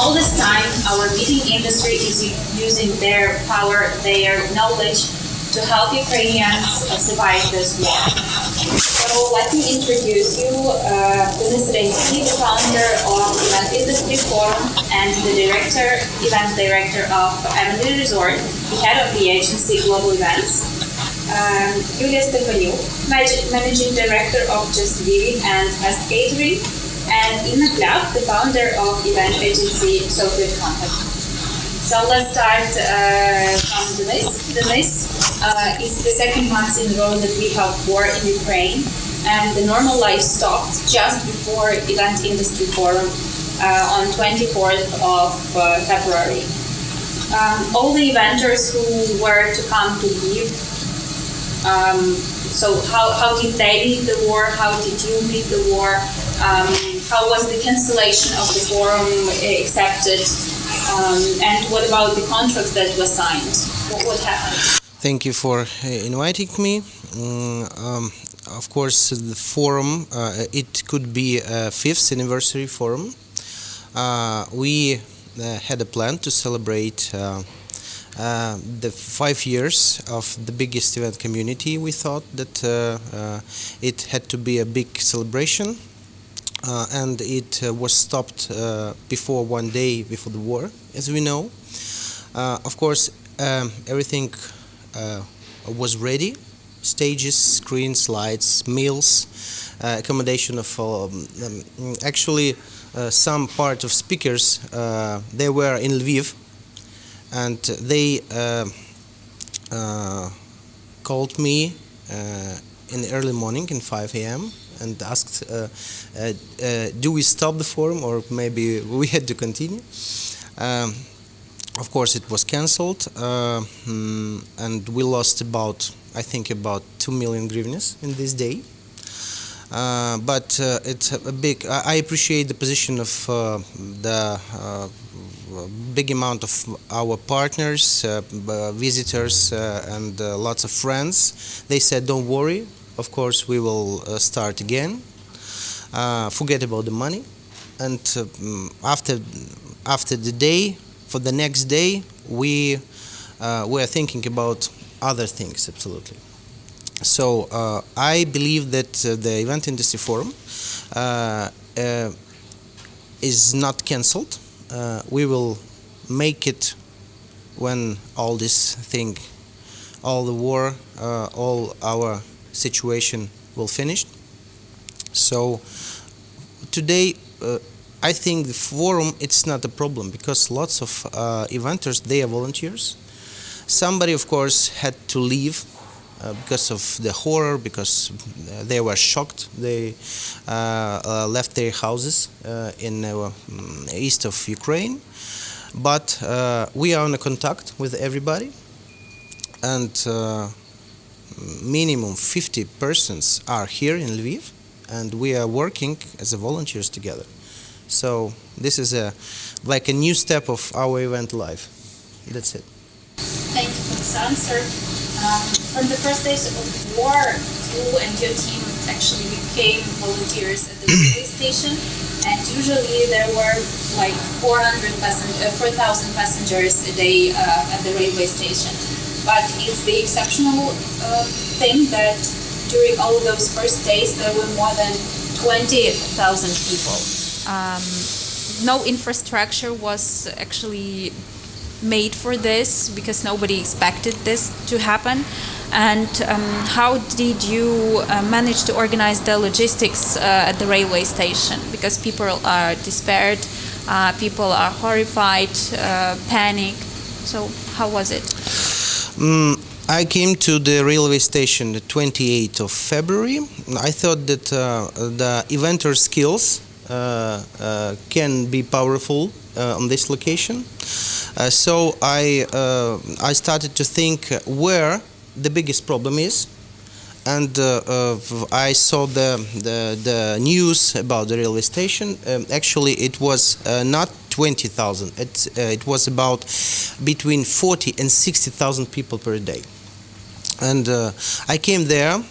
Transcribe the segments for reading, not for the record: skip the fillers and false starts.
all this time, our meeting industry is using their power, their knowledge to help Ukrainians survive this war. So let me introduce you Dennis Rинський, the founder of Event Industry Forum and the event director of Emily Resort, the head of the agency Global Events. Юлія Стефанюк, managing director of Just Lviv and FESTkeiteriNg, and Inna Kляп, the founder of event agency Sophia Kаїнська. So let's start from Dennis. Dennis, it's the second month in a row that we have war in Ukraine, and the normal life stopped just before Event Industry Forum on 24th of February. All the eventers who were to come to Lviv, so how did they meet the war? How did you meet the war? How was the cancellation of the forum accepted? And what about the contracts that were signed? What happened? Thank you for inviting me. Of course, the forum, it could be a 5th anniversary forum. We had a plan to celebrate the 5 years of the biggest event community. We thought that it had to be a big celebration. And it was stopped before one day before the war, as we know. Of course, everything was ready: stages, screens, lights, meals, accommodation of actually some part of speakers. They were in Lviv, and they called me in the early morning in 5 a.m. and asked, do we stop the forum or maybe we had to continue? Of course, it was cancelled, and we lost I think about 2 million hryvnias in this day. But it's a big. I appreciate the position of the big amount of our partners, visitors, and lots of friends. They said, "Don't worry. Of course, we will start again. Forget about the money." And after the day, for the next day, we were thinking about other things. Absolutely. So I believe that the Event Industry Forum is not cancelled. We will make it when all this thing, all the war, all our situation will finish. So today I think the forum, it's not a problem because lots of eventers, they are volunteers. Somebody of course had to leave because of the horror, because they were shocked. They left their houses in east of Ukraine, but we are in contact with everybody, and minimum 50 persons are here in Lviv, and we are working as volunteers together. So this is like a new step of our event life. That's it. Thank you for this answer. From the first days of war, you and your team actually became volunteers at the railway station, and usually there were like 4,000 passengers a day at the railway station. But it's the exceptional thing that during all those first days there were more than 20,000 people. No infrastructure was actually made for this because nobody expected this to happen. And how did you manage to organize the logistics at the railway station? Because people are despaired, people are horrified, panicked. So how was it? I came to the railway station the 28th of February. I thought that the eventer skills can be powerful on this location. So I started to think where the biggest problem is, and I saw the news about the railway station. Actually, it was not 20,000. It was about between 40 and 60,000 people per day. And I came there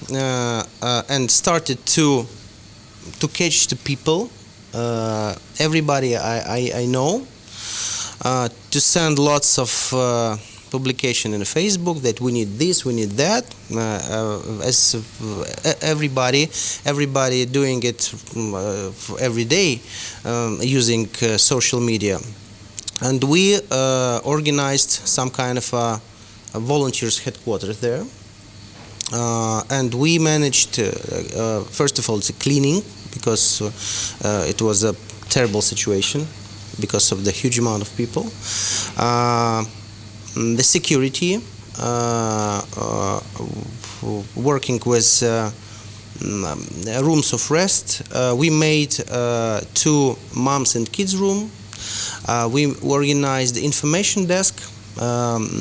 and started to catch the people, everybody I know, to send lots of publication in Facebook that we need this, we need that, as everybody doing it every day using social media. And we organized some kind of a volunteers headquarters there. And we managed, first of all, the cleaning, because it was a terrible situation because of the huge amount of people. The security, working with rooms of rest. We made 2 moms and kids room. We organized the information desk.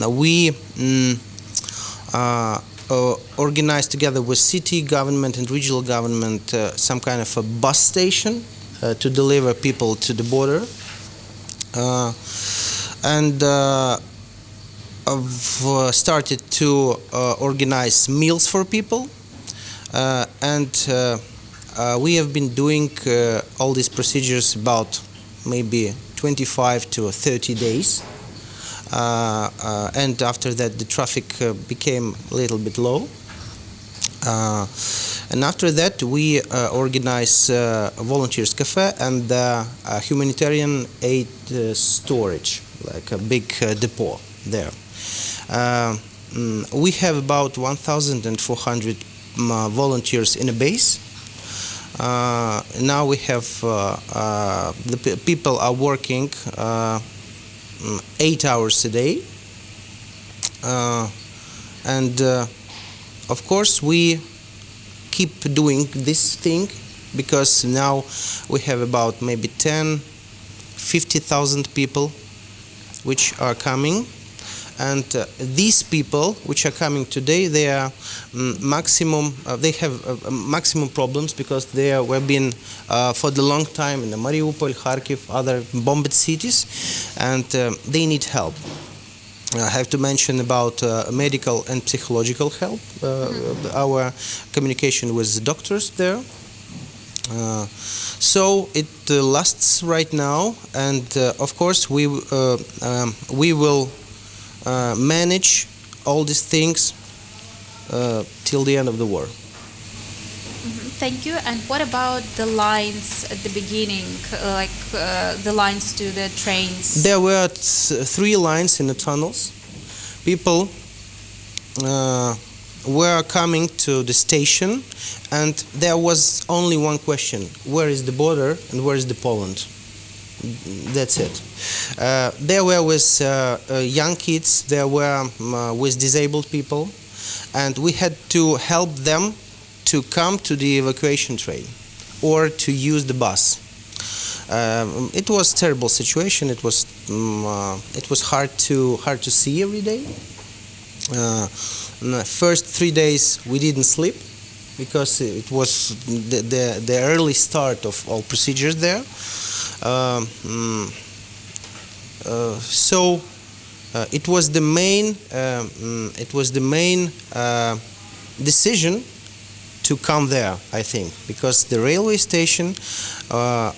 We organized together with city government and regional government some kind of a bus station to deliver people to the border. And I've started to organize meals for people. And we have been doing all these procedures about maybe 25 to 30 days. And after that the traffic became a little bit low. And after that we organized a volunteers cafe and humanitarian aid storage, like a big depot there. We have about 1,400 volunteers in a base. Now we have the people are working 8 hours a day, and of course we keep doing this thing because now we have about maybe 50,000 people which are coming. And these people which are coming today, they are maximum. They have maximum problems because they have been for the long time in the Mariupol, Kharkiv, other bombed cities, and they need help. I have to mention about medical and psychological help. Our communication with the doctors there. So it lasts right now, and of course we will. Manage all these things till the end of the war. Thank you. And what about the lines at the beginning, like the lines to the trains? There were 3 lines in the tunnels. People were coming to the station, and there was only one question: where is the border and where is the Poland? That's it. There were with young kids, there were with disabled people, and we had to help them to come to the evacuation train or to use the bus. It was a terrible situation. It was hard to see every day. In the first 3 days we didn't sleep because it was the early start of all procedures there. So it was the main decision to come there, I think, because the railway station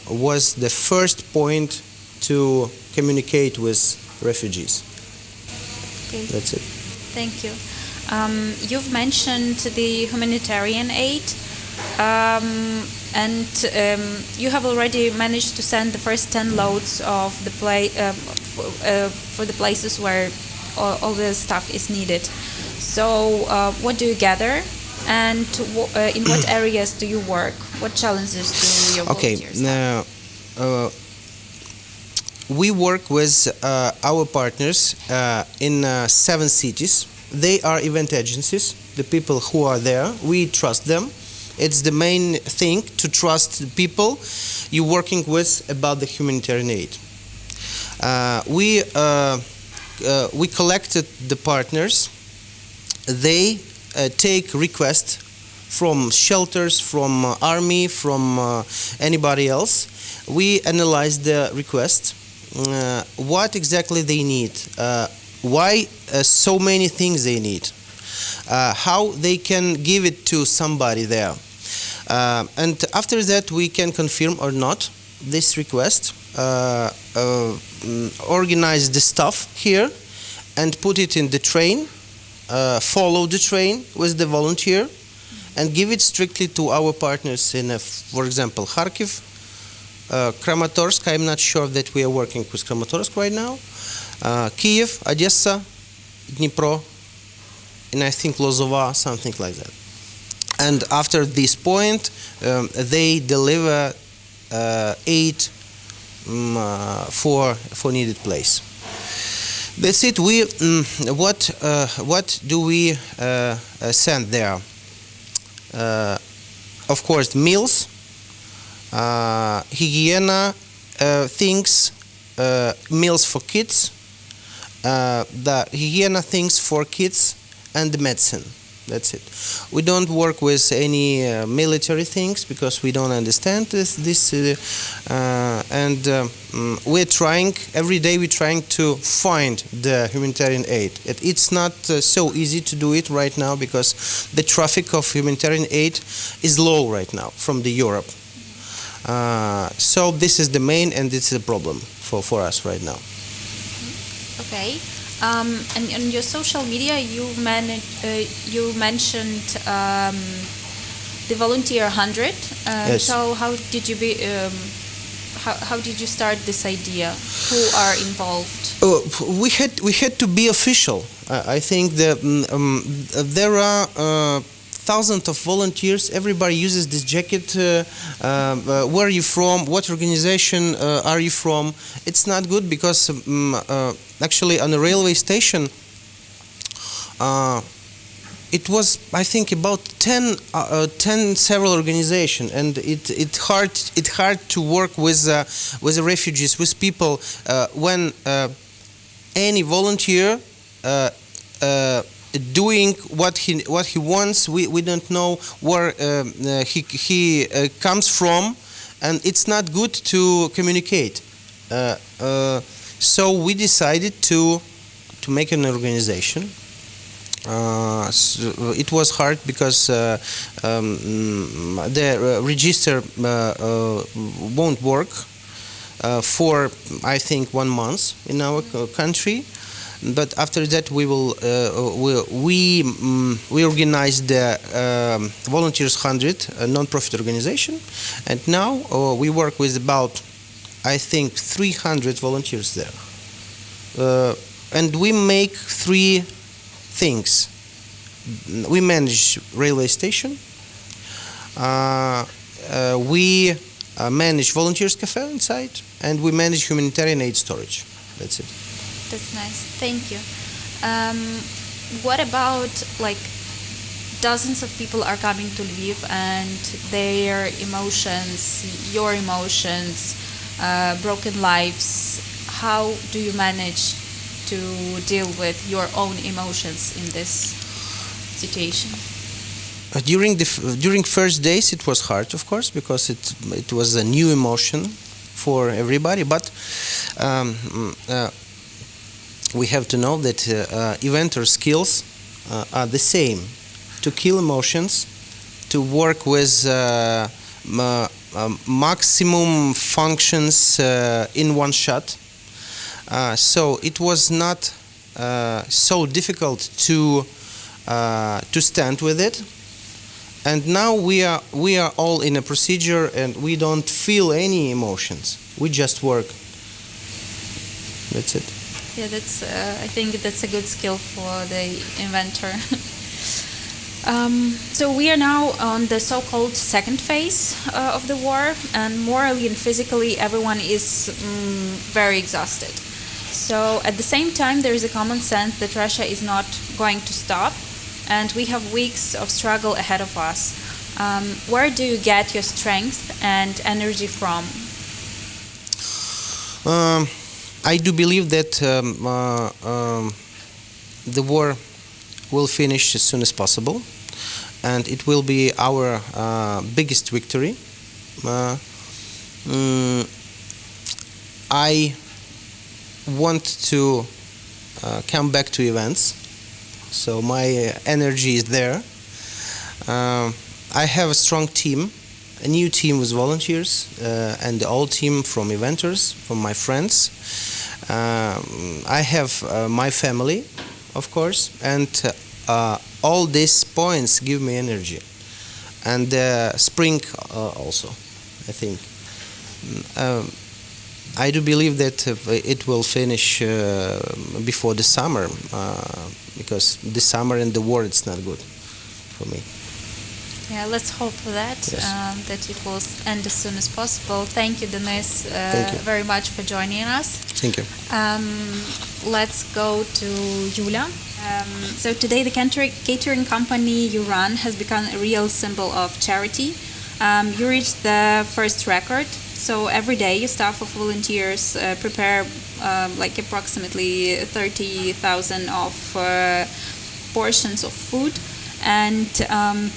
was the first point to communicate with refugees. Okay. That's it. Thank you. You've mentioned the humanitarian aid. And you have already managed to send the first 10 loads of the for the places where all the stuff is needed. So what do you gather, and in what areas do you work? What challenges do your volunteers have? We work with our partners in 7 cities. They are event agencies. The people who are there, we trust them. It's the main thing, to trust the people you're working with about the humanitarian aid. We collected the partners. They take requests from shelters, from army, from anybody else. We analyze the request, what exactly they need, why so many things they need, how they can give it to somebody there. And after that we can confirm or not this request, organize the stuff here, and put it in the train, follow the train with the volunteer, and give it strictly to our partners in, for example, Kharkiv, Kramatorsk. I'm not sure that we are working with Kramatorsk right now. Kyiv, Odessa, Dnipro, and I think Lozova, something like that. And after this point, they deliver aid for needed place. That's it. We what do we send there? Of course, meals, hygiene things, meals for kids, the hygiene things for kids, and the medicine. That's it. We don't work with any military things because we don't understand this and we're trying, every day we're trying to find the humanitarian aid. It's not so easy to do it right now because the traffic of humanitarian aid is low right now from the Europe. So this is the main, and it's a problem for us right now. Okay. And on your social media, you mentioned the Volunteer 100. Yes. So how did you how did you start this idea? Who are involved? We had to be official. I think that there are thousands of volunteers. Everybody uses this jacket. Where are you from? What organization are you from? It's not good because actually on a railway station it was, I think, about 10 several organizations, and it hard to work with the refugees, with people when any volunteer doing what he wants. We don't know where he comes from, and it's not good to communicate. So we decided to make an organization. So it was hard because the register won't work for, I think, 1 month in our country. But after that, we organized the Volunteers 100, a non-profit organization, and now we work with about, I think, 300 volunteers there, and we make 3 things. We manage railway station. We manage volunteers cafe inside, and we manage humanitarian aid storage. That's it. That's nice. Thank you. What about, like, dozens of people are coming to Lviv and their emotions, your emotions, broken lives. How do you manage to deal with your own emotions in this situation? During first days it was hard, of course, because it was a new emotion for everybody. But we have to know that eventer skills are the same: to kill emotions, to work with maximum functions in one shot. So it was not so difficult to stand with it. And now we are all in a procedure, and we don't feel any emotions. We just work. That's it. Yeah, that's. I think that's a good skill for the inventor. So we are now on the so-called second phase of the war, and morally and physically everyone is very exhausted. So at the same time, there is a common sense that Russia is not going to stop, and we have weeks of struggle ahead of us. Where do you get your strength and energy from? I do believe that the war will finish as soon as possible, and it will be our biggest victory. I want to come back to events, so my energy is there. I have a strong team, a new team with volunteers and the old team from eventers, from my friends. I have my family, of course, and all these points give me energy. And spring also, I think. I do believe that it will finish before the summer, because the summer and the war, it's not good for me. Yeah, let's hope for that, Yes. that it will end as soon as possible. Thank you, Dennis, Thank you. very much for joining us. Thank you. Let's go to Julia. So today the catering company you run has become a real symbol of charity. You reached the first record. So every day your staff of volunteers prepare like approximately 30,000 of portions of food. And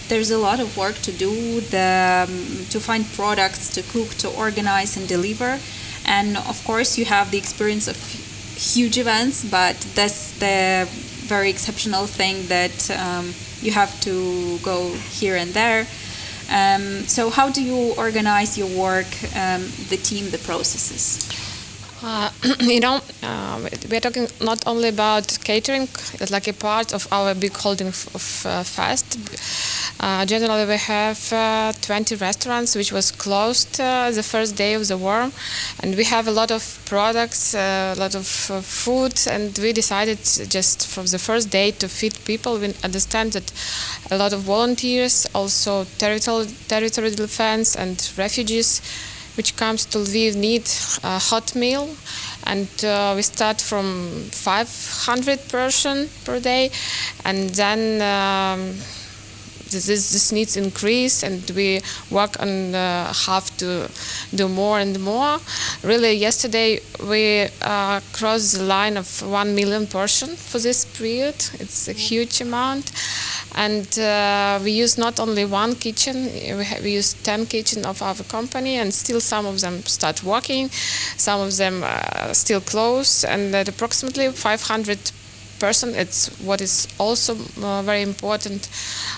there's a lot of work to do, to find products, to cook, to organize and deliver. And of course you have the experience of huge events, but that's the very exceptional thing that you have to go here and there. So how do you organize your work, the team, the processes? We're talking not only about catering, it's like a part of our big holding of Fest. Generally, we have 20 restaurants, which was closed the first day of the war, and we have a lot of products, a lot of food, and we decided just from the first day to feed people. We understand that a lot of volunteers, also territorial defense and refugees, which comes to Lviv, need a hot meal, and we start from 500 person per day, and then this needs increase, and we work on have to do more and more. Really, yesterday we crossed the line of 1 million portion for this period. It's a huge amount. And we use not only one kitchen, we use 10 kitchens of our company, and still some of them start working, some of them still close, and at approximately 500 person, it's what is also very important,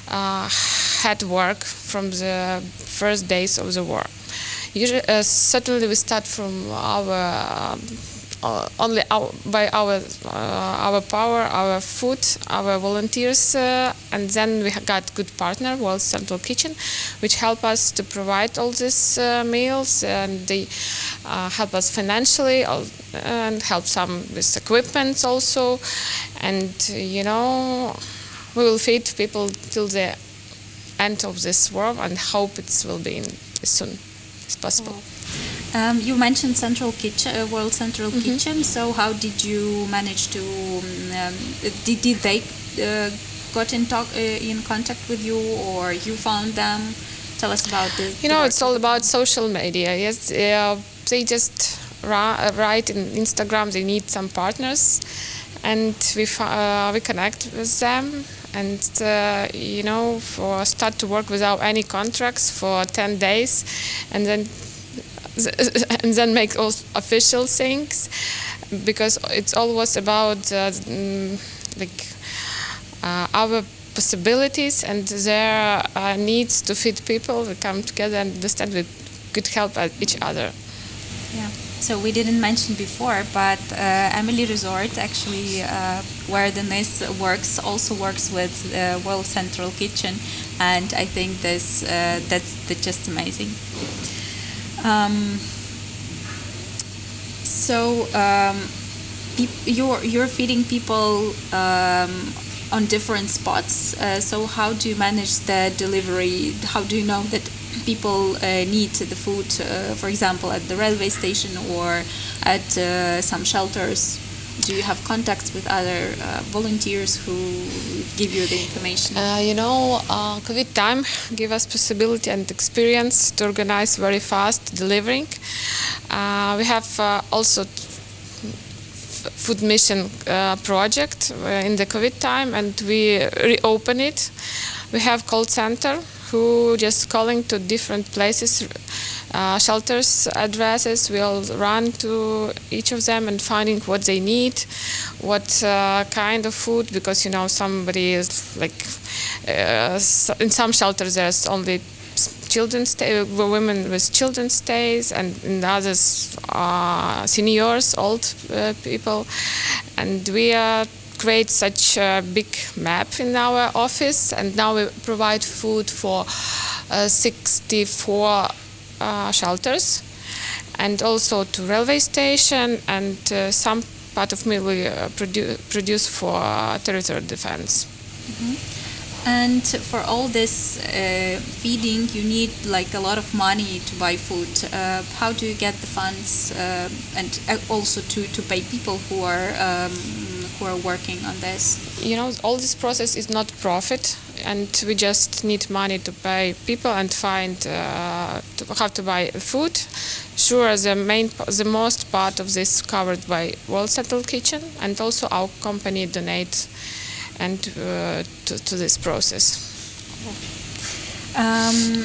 had work from the first days of the war. Usually, certainly we start from our by our power, our food, our volunteers, and then we got good partner, World Central Kitchen, which help us to provide all these meals, and they help us financially and help some with equipment also, and we will feed people till the end of this war, and hope it will be as soon as possible. You mentioned Central Kitchen, World Central Kitchen. So how did you manage to? Did they got in contact with you, or you found them? Tell us about this. It's all about social media. Yes, they just write in Instagram. They need some partners, and we connect with them. And for start to work without any contracts for 10 days, and then make all official things, because it's always about our possibilities and their needs to feed people. We come together and understand we could help each other. Yeah. So we didn't mention before, but Emily Resort, actually, where Dennis also works with World Central Kitchen, and I think that's just amazing. You're feeding people on different spots. So how do you manage the delivery? How do you know that people need the food, for example, at the railway station or at some shelters? Do you have contacts with other volunteers who give you the information? COVID time gave us possibility and experience to organize very fast delivering. We have also food mission project in the COVID time, and we reopen it. We have call center who just calling to different places, shelters, addresses. We'll run to each of them and finding what they need, what kind of food, because somebody is in some shelters there's only children's women with children's stays, and in others seniors, old people, and we create such a big map in our office, and now we provide food for 64 shelters, and also to railway station, and some part of meal we produce for territorial defense. And for all this feeding, you need like a lot of money to buy food. How do you get the funds and also to pay people who are working on this? You know, all this process is not profit, and we just need money to pay people and find how to buy food. Sure, the most part of this covered by World Central Kitchen, and also our company donates and to this process.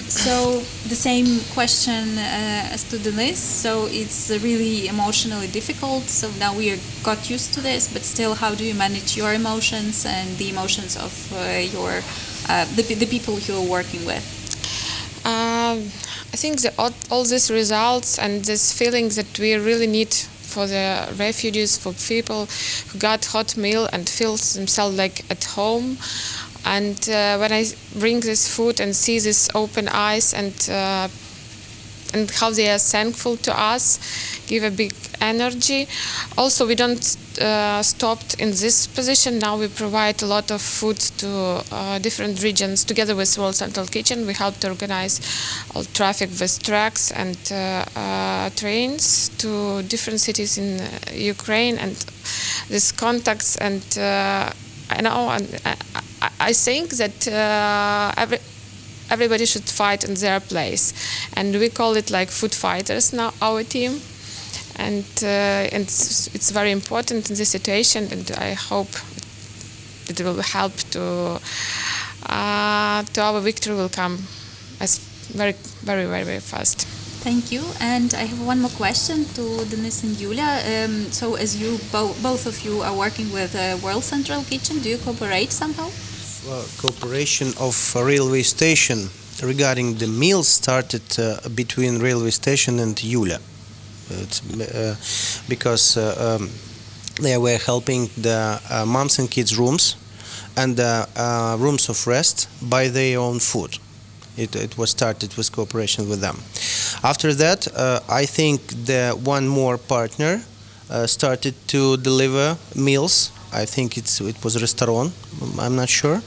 So the same question as to Dennis. So it's really emotionally difficult. So now we got used to this, but still, how do you manage your emotions and the emotions of the people you are working with? I think all these results and this feeling that we really need for the refugees, for people who got hot meal and feel themselves like at home. And when I bring this food and see this open eyes and how they are thankful to us, give a big energy. Also, we don't stop in this position. Now we provide a lot of food to different regions. Together with World Central Kitchen, we help to organize all traffic with trucks and trains to different cities in Ukraine, and these contacts. And I think that everybody should fight in their place, and we call it like food fighters now, our team, and it's very important in this situation, and I hope it will help to our victory will come as very, very, very, very fast. Thank you. And I have one more question to Dennis and Yulia. So as you both of you are working with World Central Kitchen, do you cooperate somehow? Cooperation of a railway station regarding the meals started between railway station and Yulia. Because they were helping the moms and kids rooms and the rooms of rest buy their own food. It was started with cooperation with them. After that, I think the one more partner started to deliver meals. I think it was a restaurant, I'm not sure.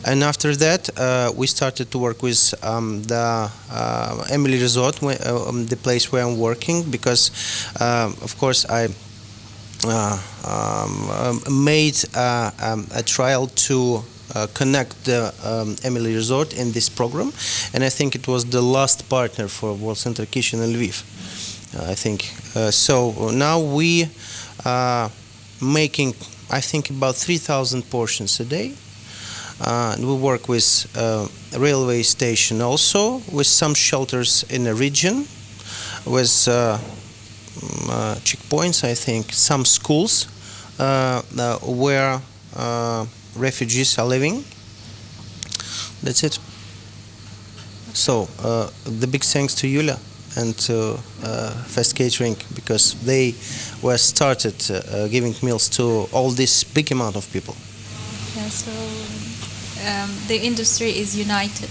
And after that, we started to work with the Emily Resort, the place where I'm working, because of course I made a trial to connect the Emily Resort in this program, and I think it was the last partner for World Central Kitchen in Lviv. I think so. Now we making, I think, about 3,000 portions a day. We work with railway station also, with some shelters in the region, with checkpoints, I think, some schools where refugees are living. That's it. So the big thanks to Yulia and to FESTkeiteriNg, because they were started giving meals to all this big amount of people. Yeah, so the industry is united.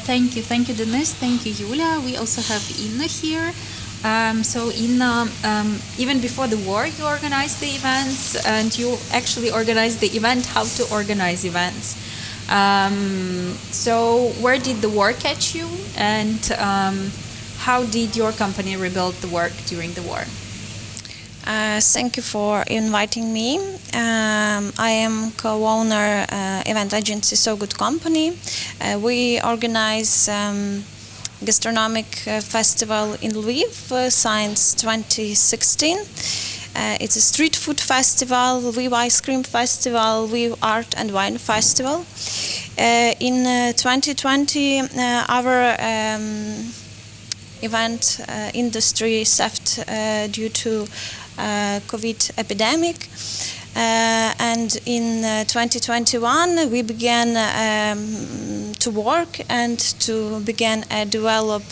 Thank you, Dennis. Thank you, Yulia. We also have Inna here. So Inna, even before the war, you organized the events, and you actually organized the event How to Organize Events. So where did the war catch you, and how did your company rebuild the work during the war? Thank you for inviting me. I am co-owner event-agенcy So Good Company. We organize gastronomic festival in Lviv since 2016. It's a street food festival, Lviv ice cream festival, Lviv art and wine festival. In 2020, our event industry suffered due to COVID epidemic. And in 2021 we began to work and to begin develop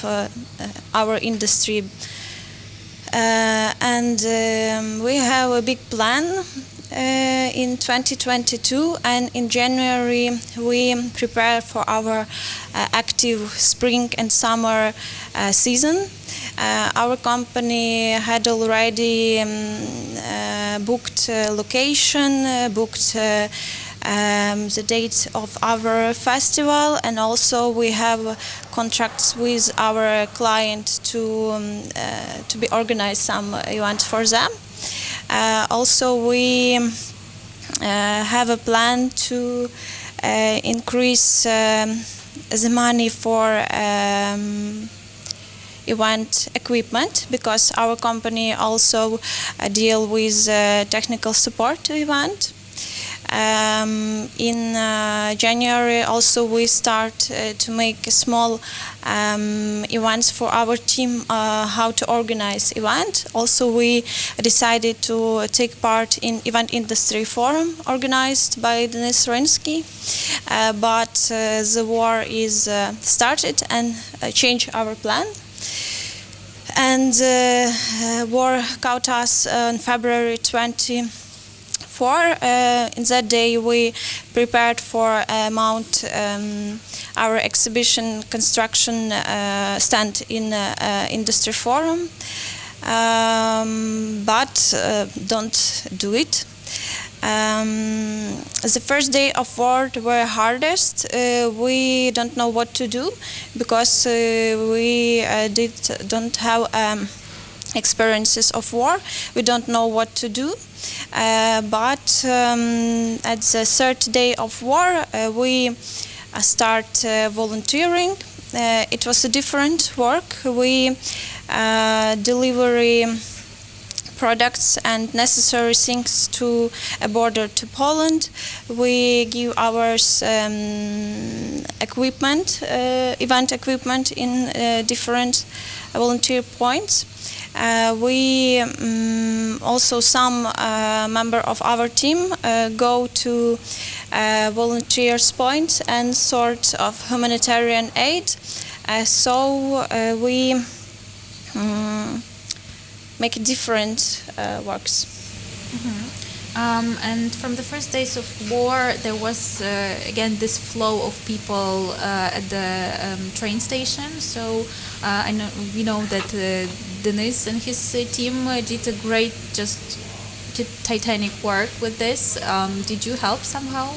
our industry. And we have a big plan in 2022, and in January we prepare for our active spring and summer season. Our company had already booked location, booked the date of our festival, and also we have contracts with our client to be organized some events for them. Also, we have a plan to increase the money for event equipment, because our company also deal with technical support to event. In January also we start to make small events for our team, how to organize event. Also we decided to take part in event industry forum organized by Dennis Rинський, but the war is started and changed our plan. And war caught us on February 24. In that day we prepared for mount our exhibition construction stand in industry forum, but don't do it. The first day of war were hardest. We don't know what to do, because we don't have experiences of war. We don't know what to do. But at the third day of war, we start volunteering. It was a different work. We deliver products and necessary things to a border to Poland. We give our equipment, event equipment in different volunteer points. We also, some member of our team go to volunteers points and sort of humanitarian aid. So we make different works. And from the first days of war, there was again this flow of people at the train station. So we know that Dennis and his team did a great, titanic work with this. Did you help somehow?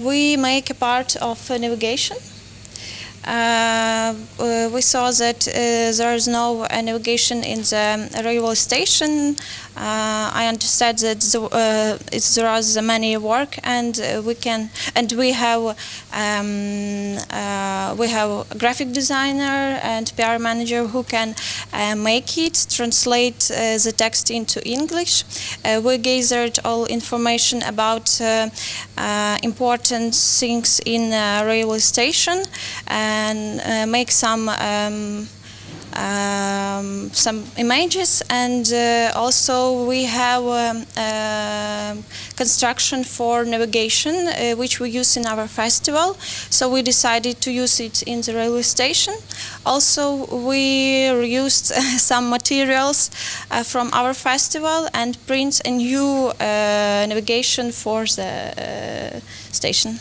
We make a part of navigation. We saw that there is no navigation in the railway station. I understand that there is many work, and we have a graphic designer and PR manager who can make it, translate the text into English. We gathered all information about important things in railway station and make some images, and also we have construction for navigation which we use in our festival, so we decided to use it in the railway station. Also we reused some materials from our festival and print a new navigation for the station.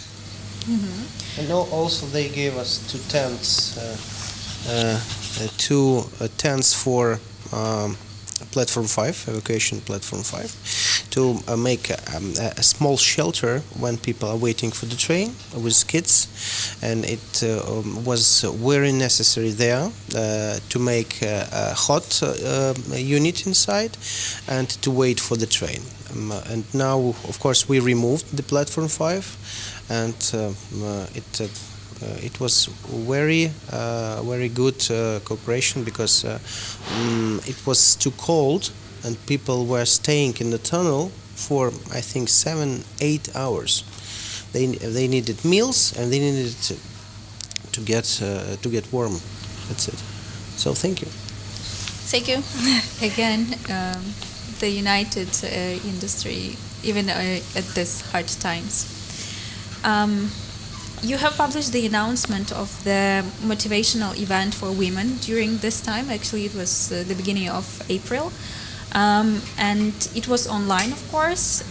Mm-hmm. And also they gave us two tents for platform 5, evacuation platform 5, to make a small shelter when people are waiting for the train with kids, and it was very necessary there to make a hot unit inside and to wait for the train. And now, of course, we removed the platform 5, and it was very good cooperation, because it was too cold and people were staying in the tunnel for, I think, 7-8 hours. They needed meals and they needed to get warm. That's it. So thank you. Thank you. Again, the united industry, even at these hard times. You have published the announcement of the motivational event for women during this time. Actually, it was the beginning of April. And it was online, of course.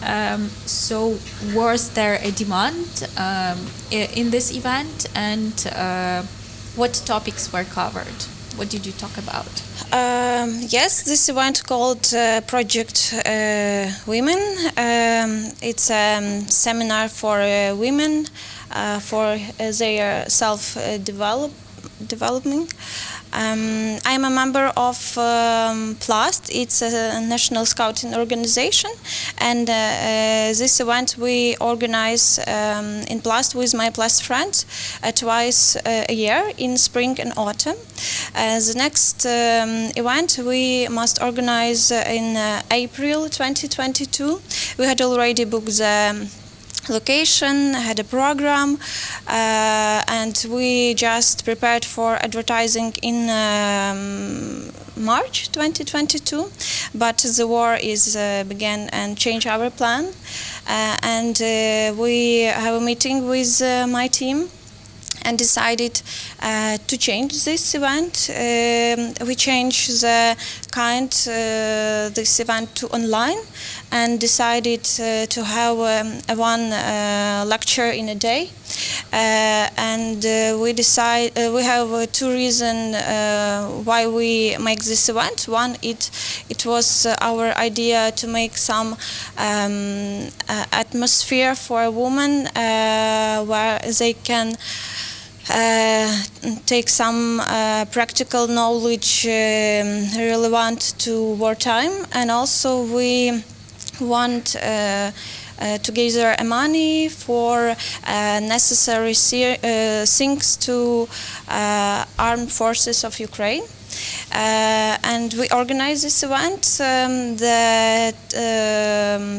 So was there a demand in this event, and what topics were covered? What did you talk about? Yes, this event called Project Women. It's a seminar for women for their self-development. I'm a member of PLAST. It's a national scouting organization, and this event we organize in PLAST with my PLAST friends twice a year in spring and autumn. The next event we must organize in April 2022. We had already booked the location, had a program, and we just prepared for advertising in March 2022, but the war is began and changed our plan, and we have a meeting with my team and decided to change this event. We changed the this event to online, and decided to have one lecture in a day. And we have two reasons why we make this event. One, it was our idea to make some atmosphere for women where they can take some practical knowledge relevant to wartime, and also we want to gather money for necessary things to armed forces of Ukraine. And we organized this event. The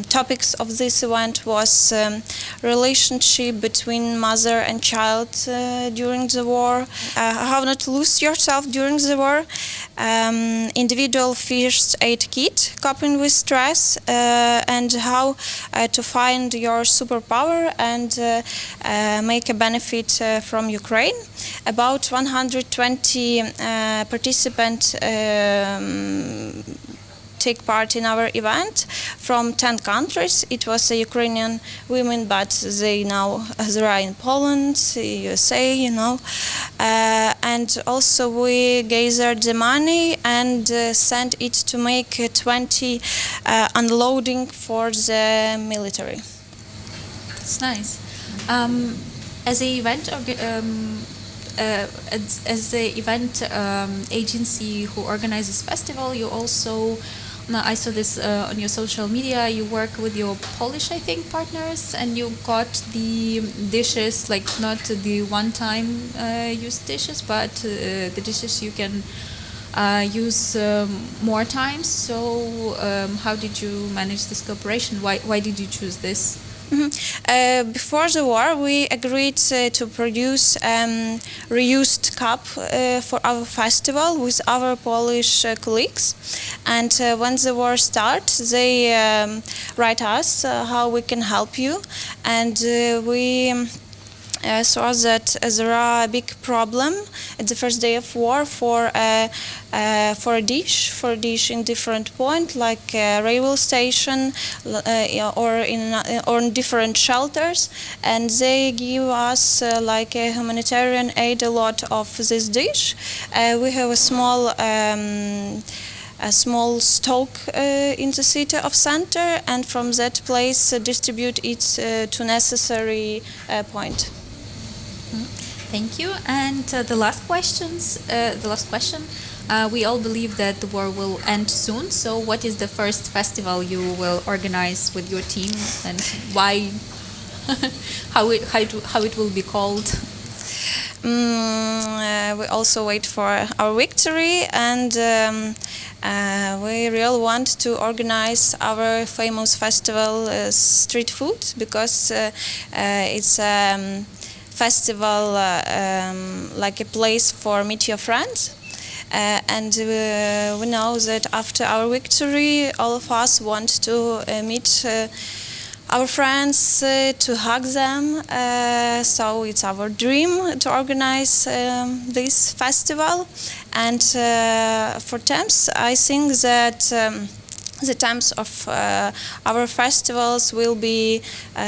topics of this event was relationship between mother and child during the war, how not to lose yourself during the war, individual first aid kit, coping with stress, and how to find your superpower and make a benefit from Ukraine. About 120 participants take part in our event from 10 countries. It was Ukrainian women, but they now are in Poland, USA, you know. And also we gathered the money and sent it to make 20 unloading for the military. That's nice. As a event as the event agency who organizes festival, you also, I saw this on your social media, you work with your Polish, I think, partners, and you got the dishes, like not the one-time use dishes, but the dishes you can use more times. So how did you manage this cooperation? Why did you choose this? Mm-hmm. Before the war, we agreed to produce reused cup for our festival with our Polish colleagues. And when the war starts, they write us how we can help you. And we saw that there are a big problem at the first day of war for a dish in different point, like railway station or in different shelters, and they give us like a humanitarian aid a lot of this dish. We have a small stock in the city of center, and from that place distribute it to necessary point. Thank you. And the last question. We all believe that the war will end soon. So, what is the first festival you will organize with your team, and why? how it will be called? We also wait for our victory, and we really want to organize our famous festival, street food, because it's festival like a place for meet your friends, and we know that after our victory, all of us want to meet our friends, to hug them. So it's our dream to organize this festival. And for temps, I think that the temps of our festivals will be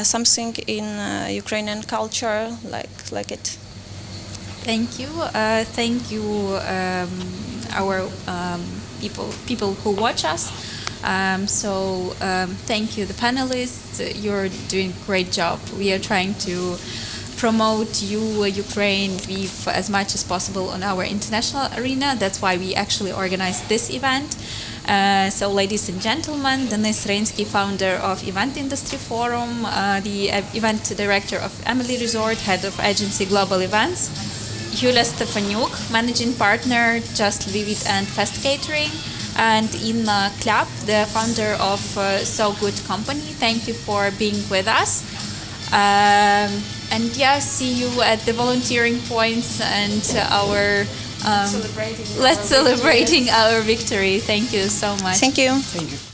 something in Ukrainian culture, like it. Thank you. Thank you, our people who watch us. Thank you, the panelists. You're doing a great job. We are trying to promote Ukraine, Lviv, as much as possible on our international arena. That's why we actually organized this event. So, ladies and gentlemen, Dennis Rинський, founder of Event Industry Forum, the event-director of Emily Resort, head of agency Global Events, Юлія Стефанюк, managing partner, Just Lviv and FESTkeiteriNg, and Inna Kляп, the founder of So Good Company. Thank you for being with us. And yeah, see you at the volunteering points and our celebrating our victory. Thank you so much. Thank you. Thank you.